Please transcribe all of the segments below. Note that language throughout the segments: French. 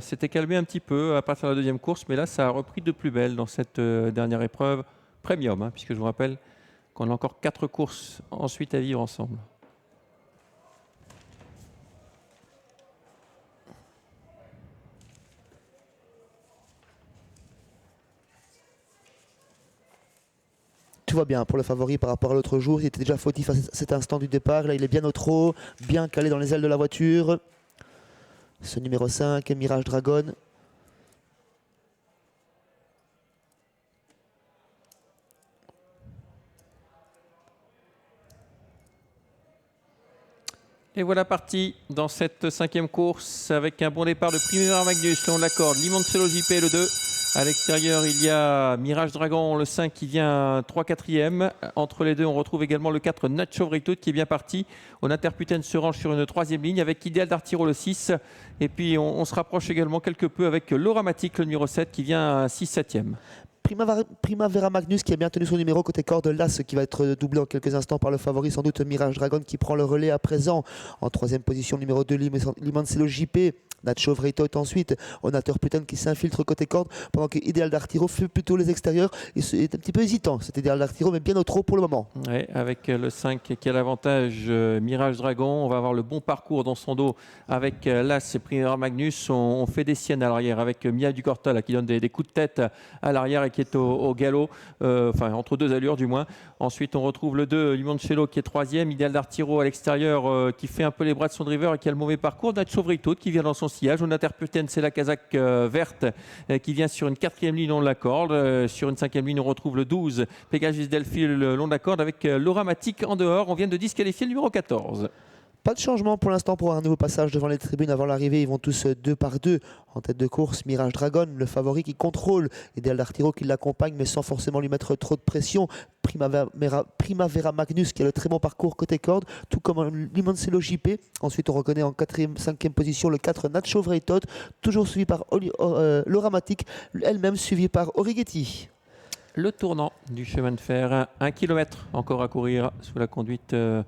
S'était calmé un petit peu à partir de la deuxième course, mais là, ça a repris de plus belle dans cette dernière épreuve premium, hein, puisque je vous rappelle qu'on a encore 4 courses ensuite à vivre ensemble. Tout va bien pour le favori par rapport à l'autre jour. Il était déjà fautif à cet instant du départ. Là, il est bien au trot, bien calé dans les ailes de la voiture. Ce numéro 5, Mirage Dragon. Et voilà parti dans cette 5e course avec un bon départ de Primavera Magnus, on l'accorde. Limoncello JP le 2. À l'extérieur, il y a Mirage Dragon, le 5 qui vient 3-4e. Entre les deux, on retrouve également le 4 Nacho Vrito qui est bien parti. On Interputen se range sur une 3e ligne avec Ideal d'Artiro le 6. Et puis on se rapproche également quelque peu avec Loramatic le numéro 7 qui vient 6-7e. Primavera Magnus qui a bien tenu son numéro côté corde l'As qui va être doublé en quelques instants par le favori sans doute Mirage Dragon qui prend le relais à présent. En 3e position numéro 2 Limoncello JP. Nacho Vrito est ensuite. On a Interputen qui s'infiltre côté corde pendant que Ideal d'Artiro fait plutôt les extérieurs. Il est un petit peu hésitant cet Ideal d'Artiro mais bien au trot pour le moment. Ouais, avec le 5 qui a l'avantage Mirage Dragon, on va avoir le bon parcours dans son dos avec l'As et Primavera Magnus. On fait des siennes à l'arrière avec Mia Ducorta là, qui donne des coups de tête à l'arrière et qui est au galop, enfin entre deux allures du moins. Ensuite on retrouve le 2 Limoncello qui est 3e, Ideal d'Artiro à l'extérieur qui fait un peu les bras de son driver et qui a le mauvais parcours. Nacho Vrito qui vient dans son sillage. On Interputen, c'est la casaque verte qui vient sur une 4e ligne long de la corde. Sur une 5e ligne on retrouve le 12 Pegasus Delphi le long de la corde avec Loramatic en dehors. On vient de disqualifier le numéro 14. Pas de changement pour l'instant pour un nouveau passage devant les tribunes avant l'arrivée. Ils vont tous 2 par 2 en tête de course. Mirage Dragon, le favori qui contrôle. Ideal d'Artiro qui l'accompagne mais sans forcément lui mettre trop de pression. Primavera Magnus qui a le très bon parcours côté corde, tout comme Limoncello JP. Ensuite on reconnaît en 4e, 5e position le 4 Nacho Vrito, toujours suivi par Loramatic, elle-même suivie par Orighetti. Le tournant du chemin de fer, 1 km encore à courir sous la conduite de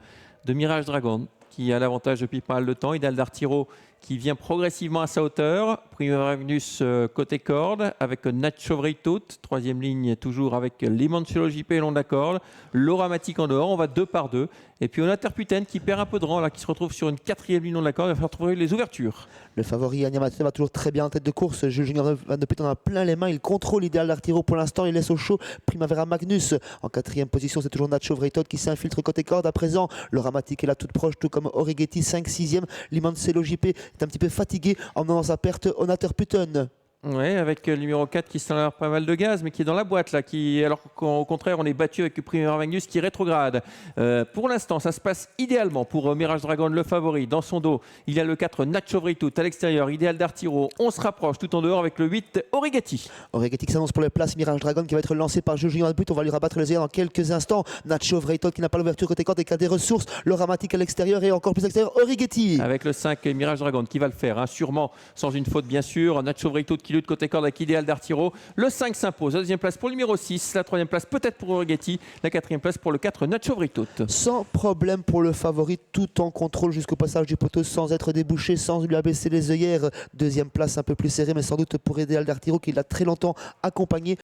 Mirage Dragon qui a l'avantage depuis pas mal de temps. Ideal d'Artiro qui vient progressivement à sa hauteur. Primavera Magnus côté corde avec Nacho Vrito, 3e ligne toujours avec Limoncello JP long de la corde. Loramatic en dehors, on va 2 par 2. Et puis on a Interputen qui perd un peu de rang là, qui se retrouve sur une 4e ligne long de la corde. Il va falloir trouver les ouvertures. Le favori Animateur va toujours très bien en tête de course. Jules Junior Van de Putten a plein les mains. Il contrôle Ideal d'Artiro pour l'instant. Il laisse au chaud Primavera Magnus. En 4e position, c'est toujours Nacho Vrito qui s'infiltre côté corde à présent. Loramatic est là toute proche, tout comme Orighetti, 5-6e. Limoncello JP est un petit peu fatigué en menant sa perte. On Interputen. Oui, avec le numéro 4 qui s'enlève pas mal de gaz, mais qui est dans la boîte là, alors qu'au contraire on est battu avec Primavera Magnus qui rétrograde. Pour l'instant, ça se passe idéalement pour Mirage Dragon, le favori. Dans son dos, il y a le 4 Nacho Vrito à l'extérieur, Ideal d'Artiro. On se rapproche tout en dehors avec le 8 Orighetti. Orighetti qui s'annonce pour les places. Mirage Dragon qui va être lancé par Jules Junior But. On va lui rabattre les airs dans quelques instants. Nacho Vrito qui n'a pas l'ouverture côté corde et qui a des ressources. Loramatic à l'extérieur et encore plus à l'extérieur. Orighetti. Avec le 5 Mirage Dragon qui va le faire, hein, sûrement sans une faute bien sûr. Nacho Vrito qui lutte côté corde avec Ideal d'Artiro. Le 5 s'impose. La 2e place pour le numéro 6. La 3e place peut-être pour Orighetti. La 4e place pour le 4 Nacho Vrito. Sans problème pour le favori, tout en contrôle jusqu'au passage du poteau sans être débouché, sans lui abaisser les œillères. 2e place un peu plus serrée, mais sans doute pour Ideal d'Artiro qui l'a très longtemps accompagné.